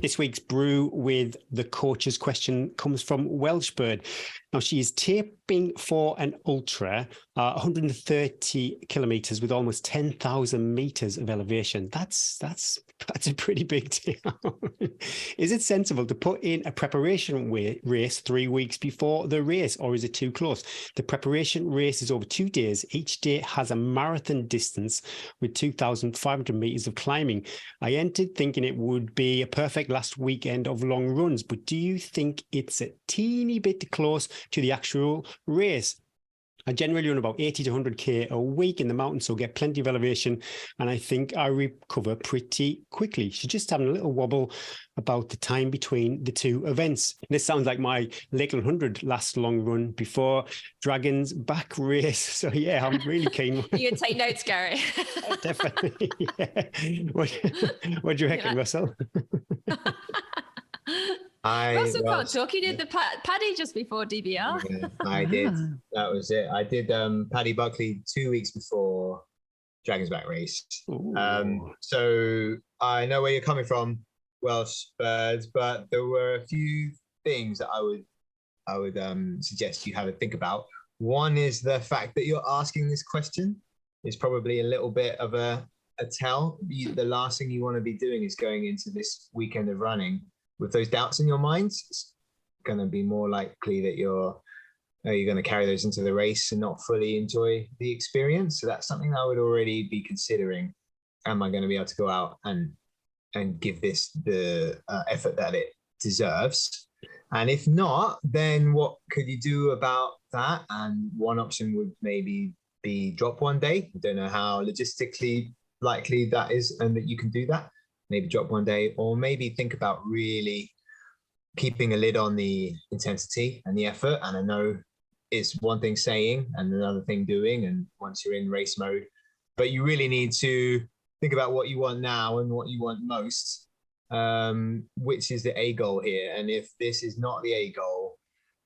This week's Brew with the coach's question comes from Welsh Bird. Now, she is tapering for an ultra, 130 kilometres with almost 10,000 metres of elevation. That's a pretty big deal. Is it sensible to put in a preparation race 3 weeks before the race, or is it too close? The preparation race is over 2 days. Each day has a marathon distance with 2,500 metres of climbing. I entered thinking it would be a perfect last weekend of long runs, but do you think it's a teeny bit close to the actual race? I generally run about 80 to 100k a week in the mountains, so get plenty of elevation, and I think I recover pretty quickly. She's just having a little wobble about the time between the two events. This sounds like my Lakeland 100 last long run before Dragon's back race. So yeah, I'm really keen. You can take notes, Gary. Definitely. Yeah. What do you reckon, Russell? Russell can't talk. He did the Paddy just before DBR. Yeah, I did. That was it. I did Paddy Buckley 2 weeks before Dragon's Back race. So I know where you're coming from, Welsh Birds, but there were a few things that I would suggest you have a think about. One is the fact that you're asking this question is probably a little bit of a tell. The last thing you want to be doing is going into this weekend of running with those doubts in your mind. It's going to be more likely that you're going to carry those into the race and not fully enjoy the experience. So that's something I would already be considering. Am I going to be able to go out and give this the effort that it deserves? And if not, then what could you do about that? And one option would maybe be drop one day. I don't know how logistically likely that is and that you can do that. Maybe drop one day, or maybe think about really keeping a lid on the intensity and the effort. And I know it's one thing saying and another thing doing, and once you're in race mode, but you really need to think about what you want now and what you want most, which is the A goal here. And if this is not the A goal,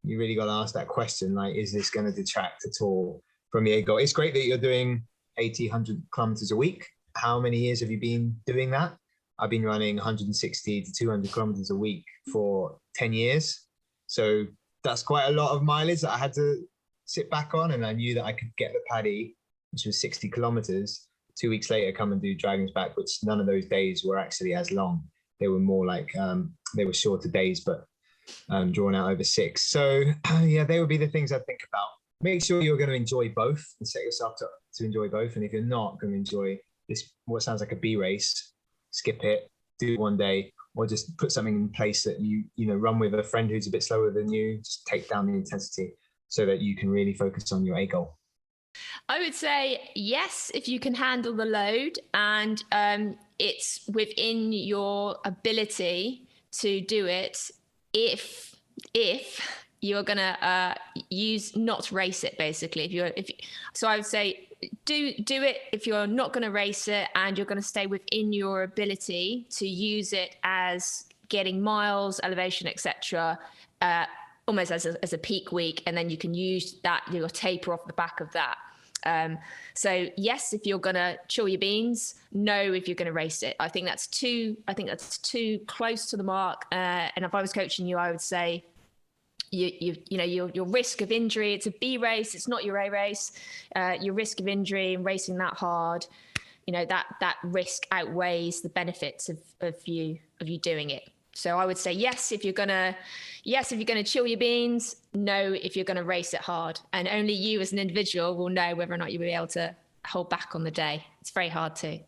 you really got to ask that question, like, is this going to detract at all from the A goal? It's great that you're doing 80, 100 kilometers a week. How many years have you been doing that? I've been running 160 to 200 kilometers a week for 10 years. So that's quite a lot of mileage that I had to sit back on. And I knew that I could get the Paddy, which was 60 kilometers, 2 weeks later, come and do Dragon's Back, which none of those days were actually as long. They were more like, they were shorter days, but drawn out over 6. So yeah, they would be the things I'd think about. Make sure you're going to enjoy both and set yourself to enjoy both. And if you're not going to enjoy this, what sounds like a B race, skip it, do one day, or just put something in place that you run with a friend who's a bit slower than you. Just take down the intensity so that you can really focus on your A goal. I would say yes, if you can handle the load and it's within your ability to do it. If you're gonna not race it, basically. So I would say do it if you're not going to race it and you're going to stay within your ability to use it as getting miles, elevation, etc. Almost as a peak week, and then you can use that, your taper off the back of that. So yes, if you're going to chill your beans. No, if you're going to race it. I think that's too close to the mark. And if I was coaching you, I would say, your risk of injury, it's a B race, it's not your A race. Your risk of injury and racing that hard, that risk outweighs the benefits of you doing it. So I would say yes if you're gonna chill your beans. No if you're gonna race it hard. And only you as an individual will know whether or not you'll be able to hold back on the day. It's very hard to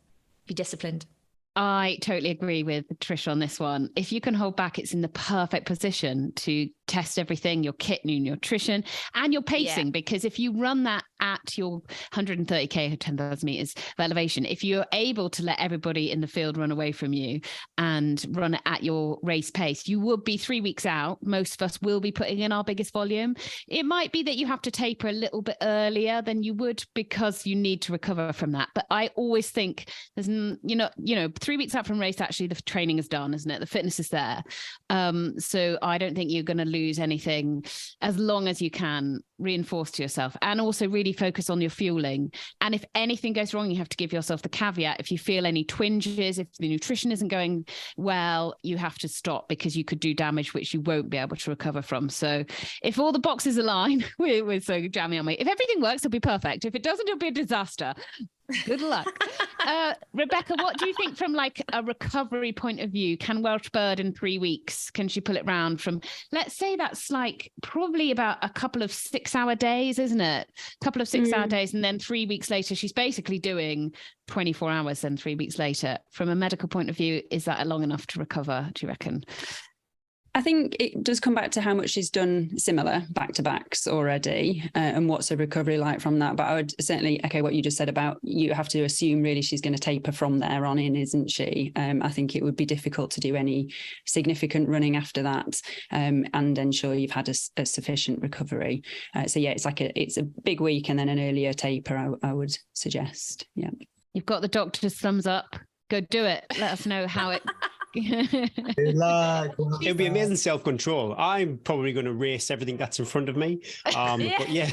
be disciplined. I totally agree with Trish on this one. If you can hold back, it's in the perfect position to test everything, your kit, your nutrition, and your pacing. Yeah. Because if you run that at your 130k or 10,000 meters of elevation, if you're able to let everybody in the field run away from you and run it at your race pace, you would be 3 weeks out. Most of us will be putting in our biggest volume. It might be that you have to taper a little bit earlier than you would because you need to recover from that. But I always think there's, 3 weeks out from race, actually the training is done, isn't it? The fitness is there. So I don't think you're going to lose anything as long as you can reinforce to yourself, and also really really focus on your fueling. And if anything goes wrong, you have to give yourself the caveat. If you feel any twinges, if the nutrition isn't going well, you have to stop, because you could do damage which you won't be able to recover from. So if all the boxes align, we're so jammy on me. If everything works, it'll be perfect. If it doesn't, it'll be a disaster. Good luck. Rebecca, what do you think from like a recovery point of view? Can Welsh Bird in 3 weeks, can she pull it round from, let's say that's like probably about a couple of 6-hour days, isn't it? A couple of 6-hour days. And then 3 weeks later, she's basically doing 24 hours then 3 weeks later. From a medical point of view, is that long enough to recover, do you reckon? I think it does come back to how much she's done similar back-to-backs already, and what's her recovery like from that. But I would certainly echo what you just said about, you have to assume really she's going to taper from there on in, isn't she? I think it would be difficult to do any significant running after that, and ensure you've had a sufficient recovery. So yeah, it's a big week and then an earlier taper, I would suggest. Yeah. You've got the doctor's thumbs up. Go do it. Let us know how it... Good luck. It'll be amazing self-control. I'm probably going to race everything that's in front of me. But yeah.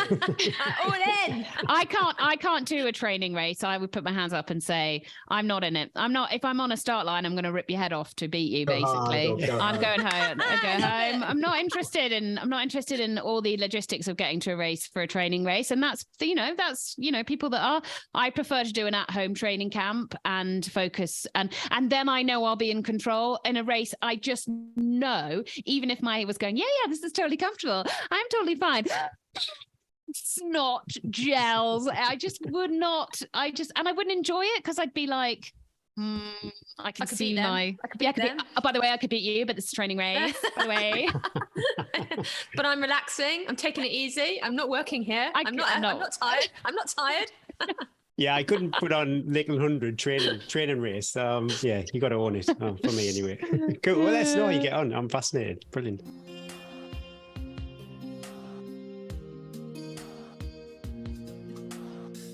All in. I can't do a training race. I would put my hands up and say, I'm not in it. I'm not. If I'm on a start line, I'm going to rip your head off to beat you, basically. I'm going home. I go home. I'm not interested in all the logistics of getting to a race for a training race. And that's people that are. I prefer to do an at-home training camp and focus, and then I know I'll be in control. In a race, I just know, even if my was going, yeah, this is totally comfortable, I'm totally fine. Snot gels. I wouldn't enjoy it, because I'd be like, I can see my. By the way, I could beat you, but this is a training race. By the way, but I'm relaxing. I'm taking it easy. I'm not working here. I'm not tired. I'm not tired. Yeah, I couldn't put on Lakeland 100 training race. Yeah, you got to own it, for me anyway. Cool. Well, let us know how you get on. I'm fascinated. Brilliant.